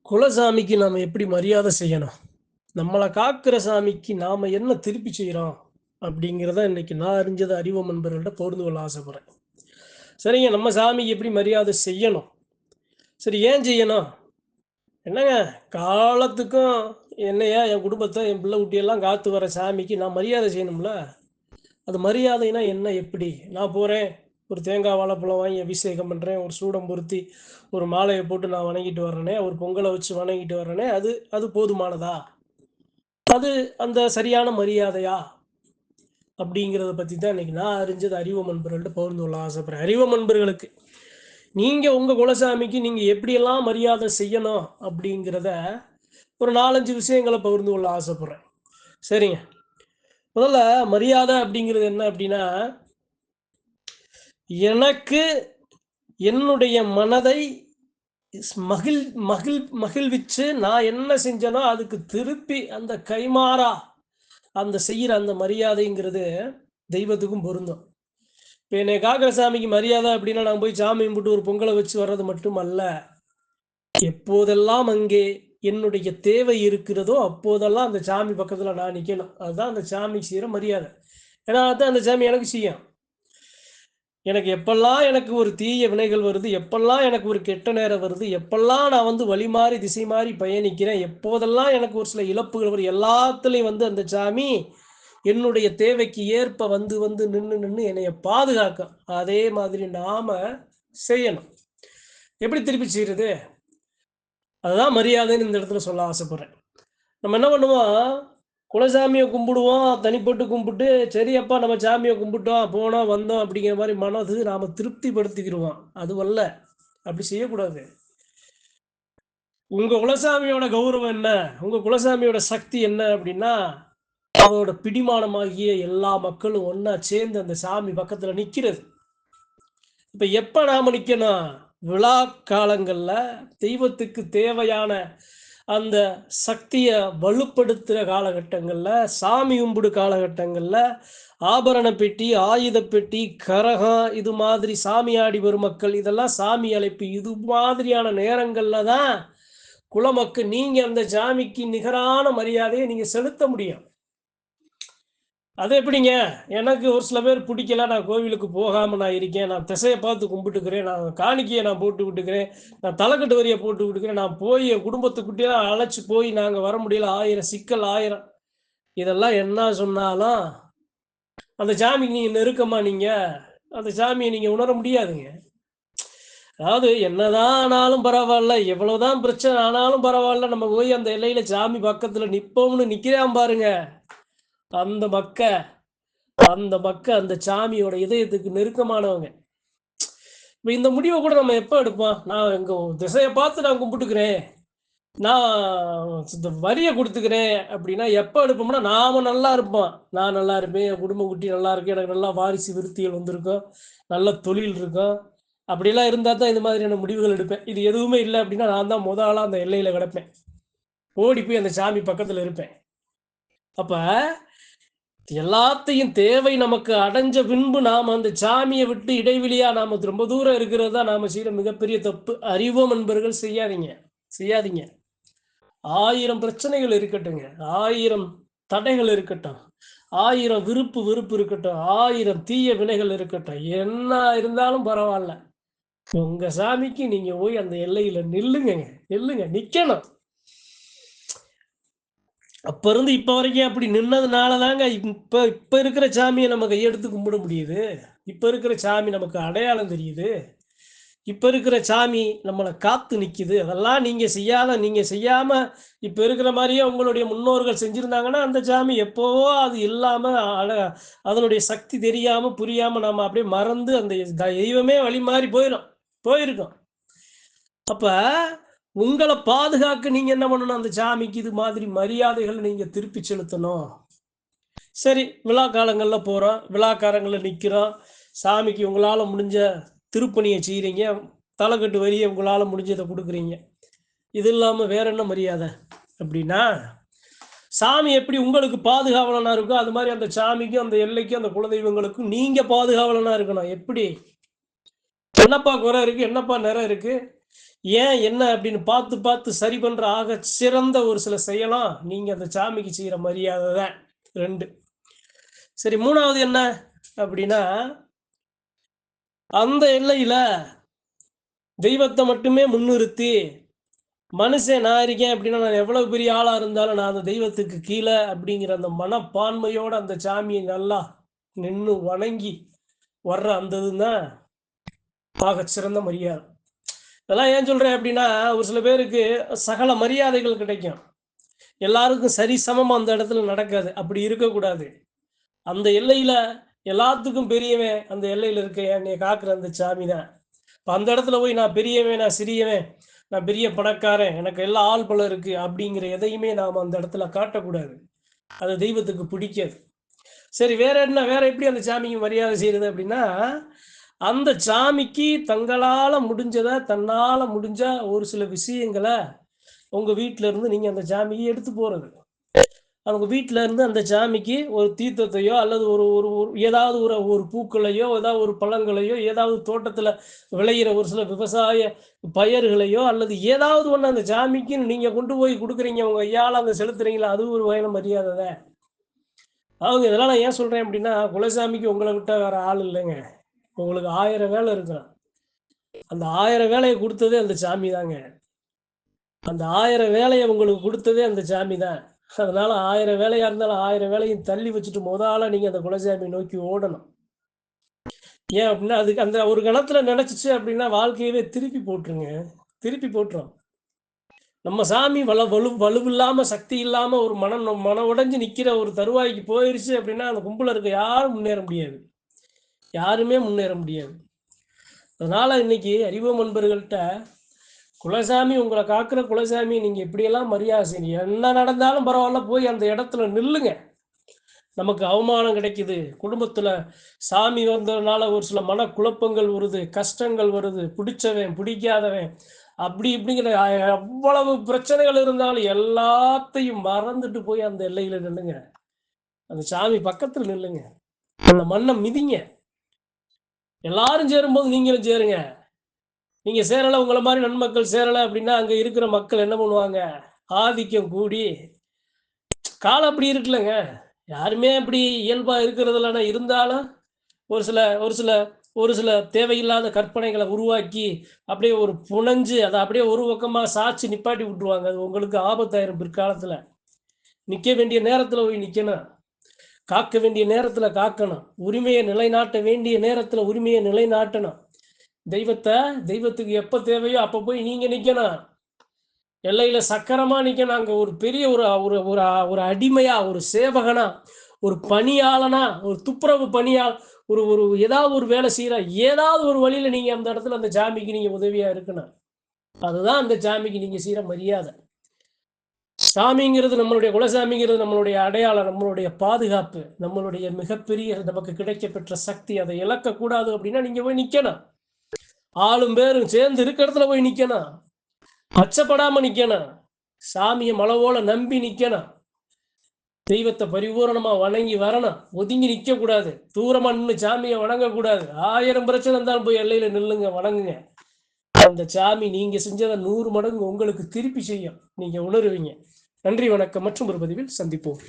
குலசாமிக்கு நாம எப்படி மரியாதை செய்யணும்? நம்மள காக்கிற சாமிக்கு நாம என்ன திருப்பி செய்றோம்? அப்படிங்கிறத இன்னைக்கு நான் அறிஞ்சத அறிவோம் நண்பர்கள்ட்ட பகிர்ந்து கொள்ள ஆசைப்படுறேன். சரிங்க, நம்ம சாமிக்கு எப்படி மரியாதை செய்யணும்? சரி, ஏன் செய்யணும்? என்னங்க, காலத்துக்கும் என்னைய, என் குடும்பத்த, என் பிள்ளை குட்டியெல்லாம் காத்து வர சாமிக்கு நான் மரியாதை செய்யணும்ல? அது மரியாதைனா என்ன? எப்படி? நான் போறேன், ஒரு தேங்காய், வாழைப்பழம் வாங்கி அபிஷேகம் பண்றேன், ஒரு சூடம் பொருத்தி, ஒரு மாலைய போட்டு நான் வணங்கிட்டு வர்றேனே, ஒரு பொங்கல வச்சு வணங்கிட்டு வர்றேனே, அது அது போதுமானதா? அது அந்த சரியான மரியாதையா? அப்படிங்கிறத பத்தி தான் இன்னைக்கு நான் அறிஞ்சது அறிவோம் நண்பர்கள்ட்ட பகிர்ந்து கொள்ள ஆசைப்படுறேன். அறிவோம் நண்பர்களுக்கு, நீங்க உங்க குலசாமிக்கு நீங்க எப்படியெல்லாம் மரியாதை செய்யணும் அப்படிங்கிறத ஒரு 4, 5 விஷயங்கள பகிர்ந்து கொள்ள ஆசைப்படுறேன். சரிங்க. முதல்ல மரியாதை அப்படிங்கிறது என்ன அப்படின்னா, எனக்கு என்னுடைய மனதை மகிழ் மகிழ் மகிழ்விச்சு நான் என்ன செஞ்சேனோ அதுக்கு திருப்பி அந்த கைமாறா அந்த செய்யற அந்த மரியாதைங்கிறது தெய்வத்துக்கும் பொருந்தும். இப்ப என்னைய காக்கிற சாமிக்கு மரியாதை அப்படின்னா, நான் போய் சாமி கும்பிட்டு ஒரு பொங்கலை வச்சு வர்றது மட்டும் அல்ல. எப்போதெல்லாம் அங்கே என்னுடைய தேவை இருக்கிறதோ, அப்போதெல்லாம் அந்த சாமி பக்கத்துல நான் நிக்கணும். அதுதான் அந்த சாமிக்கு செய்ற மரியாதை. ஏன்னா, அதான் அந்த சாமி எனக்கு செய்யும். எனக்கு எப்பல்லாம் எனக்கு ஒரு தீய வினைகள் வருது, எப்பல்லாம் எனக்கு ஒரு கெட்ட நேரம் வருது, எப்பல்லாம் நான் வழி மாறி, திசை மாறி பயணிக்கிறேன், எப்போதெல்லாம் எனக்கு ஒரு சில இழப்புகள் வருது, எல்லாத்துலயும் அந்த சாமி என்னுடைய தேவைக்கு ஏற்ப வந்து நின்னு நின்னு என்னைய பாதுகாக்கும். அதே மாதிரி நாம செய்யணும். எப்படி திருப்பி செய்றது? அதுதான் மரியாதைன்னு இந்த இடத்துல சொல்ல ஆசைப்படுறேன். நம்ம என்ன பண்ணுவோம், குலசாமிய கும்பிடுவோம், தனிப்பட்டு கும்பிட்டு, சரி அப்பா நம்ம சாமிய கும்பிட்டோம், போனோம், வந்தோம் அப்படிங்கிற மாரி மனது நாம திருப்திப்படுத்திக்கிருவோம். அதுவல்ல. அப்படி செய்யக்கூடாது. உங்க குலசாமியோட கௌரவம் என்ன? உங்க குலசாமியோட சக்தி என்ன அப்படின்னா, அதோட பிடிமானமாகிய எல்லா மக்களும் ஒண்ணா சேர்ந்து அந்த சாமி பக்கத்துல நிக்கிறது. இப்ப எப்ப நாம நிக்கணும்? விழா காலங்கள்ல தெய்வத்துக்கு தேவையான அந்த சக்திய வலுப்படுத்துற காலகட்டங்கள்ல, சாமி கும்பிடு காலகட்டங்கள்ல, ஆபரண பெட்டி, ஆயுத பெட்டி, கரகம் இது மாதிரி சாமியாடி வரும் மக்கள், இதெல்லாம் சாமி அழைப்பு. இது மாதிரியான நேரங்கள்ல தான் குலமக்கு நீங்க அந்த சாமிக்கு நிகரான மரியாதைய நீங்க செலுத்த முடியும். அது எப்படிங்க? எனக்கு ஒரு சில பேர் பிடிக்கல. நான் கோவிலுக்கு போகாம நான் இருக்கேன். நான் திசைய பார்த்து கும்பிட்டுக்கிறேன். நான் காணிக்கைய நான் போட்டு விட்டுக்கிறேன். நான் தலக்கட்டு வரிய போட்டு விட்டுக்கிறேன். நான் போய் என் குடும்பத்துக்குட்டியெல்லாம் அழைச்சு போய் நாங்க வர முடியல. 1000 சிக்கல் 1000. இதெல்லாம் என்ன சொன்னாலும், அந்த சாமிக்கு நீங்க நெருக்கமா நீங்க, அந்த சாமிய நீங்க உணர முடியாதுங்க. அதாவது என்னதான் ஆனாலும் பரவால்ல, எவ்வளவுதான் பிரச்சனை ஆனாலும் பரவால்ல, நம்ம போய் அந்த எல்லையில சாமி பக்கத்துல நிப்போம்னு நிக்கிறான் பாருங்க. அந்த மக்க அந்த சாமியோட இதயத்துக்கு நெருக்கமானவங்க. இப்ப இந்த முடிவ கூட நம்ம எப்ப எடுப்போம்? நான் எங்க திசைய பார்த்து நான் கும்பிட்டுக்கிறேன். நான் இந்த வரிய குடுத்துக்கிறேன் அப்படின்னா, எப்ப எடுப்போம்னா, நாம நல்லா இருப்போம். நான் நல்லா இருப்பேன். என் குடும்ப குட்டி நல்லா இருக்கு. எனக்கு நல்லா வாரிசு விருத்திகள் வந்திருக்கும். நல்ல தொழில் இருக்கும். அப்படியெல்லாம் இருந்தா தான் இந்த மாதிரியான முடிவுகள் எடுப்பேன். இது எதுவுமே இல்ல அப்படின்னா, நான் தான் மொத ஆளா அந்த எல்லையில கிடப்பேன். ஓடி போய் அந்த சாமி பக்கத்துல இருப்பேன். அப்ப எல்லாத்தையும் தேவை நமக்கு அடைஞ்ச பின்பு நாம அந்த சாமியை விட்டு இடைவெளியா நாம ரொம்ப தூரம் இருக்கிறது தான் நாம செய்யற மிகப்பெரிய தப்பு. அறிவோம் நண்பர்கள், செய்யாதீங்க. செய்யாதீங்க. 1000 பிரச்சனைகள் இருக்கட்டுங்க. 1000 தடைகள் இருக்கட்டும். 1000 விருப்பு வெறுப்பு இருக்கட்டும். 1000 தீய வினைகள் இருக்கட்டும். என்ன இருந்தாலும் பரவால்ல. உங்க சாமிக்கு நீங்க போய் அந்த எல்லையில நில்லுங்கங்க. நில்லுங்க. நிக்கணும். அப்ப இருந்து இப்ப வரைக்கும் அப்படி நின்னதுனால தாங்க இப்ப இப்ப இருக்கிற சாமிய நம்ம கையெடுத்து கும்பிட முடியுது. இப்ப இருக்கிற சாமி நமக்கு அடையாளம் தெரியுது. இப்ப இருக்கிற சாமி நம்மள காத்து நிக்குது. அதெல்லாம் நீங்க செய்யாம இப்ப இருக்கிற மாரியே உங்களுடைய முன்னோர்கள் செஞ்சிருந்தாங்கன்னா, அந்த சாமி எப்பவோ அது இல்லாம அட அதனுடைய சக்தி தெரியாம, புரியாம நம்ம அப்படியே மறந்து அந்த தெய்வமே வழி மாறி போயிருக்கும். அப்ப உங்கள பாதுகாக்க நீங்க என்ன பண்ணணும்? அந்த சாமிக்கு இது மாதிரி மரியாதைகள் நீங்க திருப்பி செலுத்தணும். சரி, விழா காலங்கள்ல போறோம். விழா காலங்கள்ல நிக்கிறோம். சாமிக்கு உங்களால முடிஞ்ச திருப்பணிய செய்றீங்க. தலக்கட்டு வரிய உங்களால முடிஞ்சத குடுக்குறீங்க. இது இல்லாம வேற என்ன மரியாதை? அப்படின்னா, சாமி எப்படி உங்களுக்கு பாதுகாவலனா இருக்கோ, அது மாரி அந்த சாமிக்கும், அந்த எல்லைக்கும், அந்த குலதெய்வங்களுக்கும் நீங்க பாதுகாவலனா இருக்கணும். எப்படி? என்னப்பா குறை இருக்கு? என்னப்பா நிறை இருக்கு? ஏன் என்ன அப்படின்னு பார்த்து பார்த்து சரி பண்ற ஆக சிறந்த ஒரு சில செய்யலாம் நீங்க அந்த சாமிக்கு செய்யற மரியாதை தான். 2. சரி, 3வது என்ன அப்படின்னா, அந்த எல்லையில தெய்வத்தை மட்டுமே முன்னிறுத்தி, மனுஷன் நான் இருக்கேன் அப்படின்னா, நான் எவ்வளவு பெரிய ஆளா இருந்தாலும் நான் அந்த தெய்வத்துக்கு கீழ அப்படிங்கிற அந்த மனப்பான்மையோட அந்த சாமியை நல்லா நின்னு வணங்கி வர்ற அந்த இதுதான் சிறந்த மரியாதை. இதெல்லாம் ஏன் சொல்றேன் அப்படின்னா, ஒரு சில பேருக்கு சகல மரியாதைகள் கிடைக்கும். எல்லாருக்கும் சரிசமமா அந்த இடத்துல நடக்காது. அப்படி இருக்கக்கூடாது. அந்த எல்லையில எல்லாத்துக்கும் பெரியவன் அந்த எல்லையில இருக்க என்னைய காக்குற அந்த சாமி தான். இப்ப அந்த இடத்துல போய் நான் பெரியவன், நான் சிறியவன், நான் பெரிய பணக்காரன், எனக்கு எல்லா ஆள் பலம் இருக்கு அப்படிங்கிற எதையுமே நாம அந்த இடத்துல காட்டக்கூடாது. அது தெய்வத்துக்கு பிடிக்காது. சரி, வேற என்ன? வேற எப்படி அந்த சாமிக்கு மரியாதை செய்யறது அப்படின்னா, அந்த சாமிக்கு தங்களால முடிஞ்சத, தன்னால முடிஞ்ச ஒரு சில விஷயங்கள உங்க வீட்ல இருந்து நீங்க அந்த சாமிக்கு எடுத்து போறது. அவங்க வீட்ல இருந்து அந்த சாமிக்கு ஒரு தீர்த்தத்தையோ அல்லது ஒரு ஒரு ஒரு ஏதாவது ஒரு ஒரு பூக்களையோ, ஏதாவது ஒரு பழங்களையோ, ஏதாவது தோட்டத்துல விளையிற ஒரு சில விவசாய பயிர்களையோ அல்லது ஏதாவது ஒண்ணு அந்த சாமிக்கு நீங்க கொண்டு போய் குடுக்குறீங்க. உங்க கையால அங்க செலுத்துறீங்களா, அது ஒரு வகையில மரியாதை தான். அவங்க இதெல்லாம் நான் ஏன் சொல்றேன் அப்படின்னா, குலசாமிக்கு உங்கள விட்டா வேற ஆள் இல்லைங்க. உங்களுக்கு 1000 வேலை இருக்கும். அந்த 1000 வேலைய குடுத்ததே அந்த சாமி தாங்க. அந்த 1000 வேலைய உங்களுக்கு குடுத்ததே அந்த சாமி தான். அதனால 1000 வேலையா இருந்தாலும் 1000 வேலையும் தள்ளி வச்சுட்டு ஆளா நீங்க அந்த குலசாமிய நோக்கி ஓடணும். ஏன் அப்படின்னா, அதுக்கு அந்த ஒரு கணத்துல நினைச்சுச்சு அப்படின்னா, வாழ்க்கையவே திருப்பி போட்டுருங்க. திருப்பி போட்டுரும். நம்ம சாமி வலுவில்லாம, சக்தி இல்லாம ஒரு மனம் உடைஞ்சு நிக்கிற ஒரு தருவாய்க்கு போயிருச்சு அப்படின்னா, அந்த கும்பல்ல இருக்க யாரும் முன்னேற முடியாது. யாருமே முன்னேற முடியாது. அதனால இன்னைக்கு அறிவோம் அன்பர்கள்ட்ட, குலசாமி உங்கள காக்குற குலசாமி நீங்க எப்படியெல்லாம் மரியாதை செய்றீங்க. என்ன நடந்தாலும் பரவால்ல, போய் அந்த இடத்துல நில்லுங்க. நமக்கு அவமானம் கிடைக்குது. குடும்பத்துல சாமி வந்ததுனால ஒரு சில மனக்குழப்பங்கள் வருது, கஷ்டங்கள் வருது, பிடிச்சவன், பிடிக்காதவன், அப்படி இப்படிங்கிற அவ்வளவு பிரச்சனைகள் இருந்தாலும் எல்லாத்தையும் மறந்துட்டு போய் அந்த எல்லையில நில்லுங்க. அந்த சாமி பக்கத்துல நில்லுங்க. அந்த மண்ண மிதிங்க. எல்லாரும் சேரும்போது நீங்களும் சேருங்க. நீங்க சேரல, உங்கள மாரி நன்மக்கள் சேரல அப்படின்னா, அங்க இருக்கிற மக்கள் என்ன பண்ணுவாங்க? ஆதிக்கம் கூடி காலம் அப்படி இருக்குல்லங்க. யாருமே அப்படி இயல்பா இருக்கிறதில்ல. ஆனா இருந்தாலும் ஒரு சில ஒரு சில ஒரு சில தேவையில்லாத கற்பனைகள உருவாக்கி, அப்படியே ஒரு புனைஞ்சு அத அப்படியே ஒரு பக்கமா சாய்ச்சு நிப்பாட்டி விட்டுருவாங்க. அது உங்களுக்கு ஆபத்தாயிரும் பிற்காலத்துல. நிக்க வேண்டிய நேரத்துல போய் நிக்கணும். காக்க வேண்டிய நேரத்துல காக்கணும். உரிமைய நிலைநாட்ட வேண்டிய நேரத்துல உரிமைய நிலைநாட்டணும். தெய்வத்துக்கு எப்ப தேவையோ அப்ப போய் நீங்க நிக்கணும். எல்லையில சக்கரமா நிக்கணும். அங்க ஒரு பெரிய ஒரு ஒரு ஒரு ஒரு அடிமையா, ஒரு சேவகனா, ஒரு பணியாளனா, ஒரு துப்புரவு ஒரு ஒரு ஏதாவது ஒரு வேலை செய்யற ஏதாவது ஒரு வழியில நீங்க அந்த இடத்துல அந்த சாமிக்கு நீங்க உதவியா இருக்கணும். அதுதான் அந்த சாமிக்கு நீங்க செய்யற மரியாதை. சாமிங்கிறது நம்மளுடைய குலசாமிங்கிறது நம்மளுடைய அடையாளம், நம்மளுடைய பாதுகாப்பு, நம்மளுடைய மிகப்பெரிய நமக்கு கிடைக்கப்பெற்ற சக்தி. அதை இழக்கக்கூடாது அப்படின்னா நீங்க போய் நிக்கணும். ஆளும் பேரும் சேர்ந்து இருக்க இடத்துல போய் நிக்கணும். அச்சப்படாம நிக்கணும். சாமியை மலவோல நம்பி நிக்கணும். தெய்வத்தை பரிபூரணமா வணங்கி வரணும். ஒதுங்கி நிக்க கூடாது. தூரமா நின்று சாமியை வணங்க கூடாது. 1000 பிரச்சனை இருந்தாலும் போய் எல்லையில நில்லுங்க, வணங்குங்க. அந்த சாமி நீங்க செஞ்சதை 100 மடங்கு உங்களுக்கு திருப்பி செய்யும். நீங்க உணருவீங்க. நன்றி, வணக்கம். மற்றும் ஒரு பதிவில் சந்திப்போம்.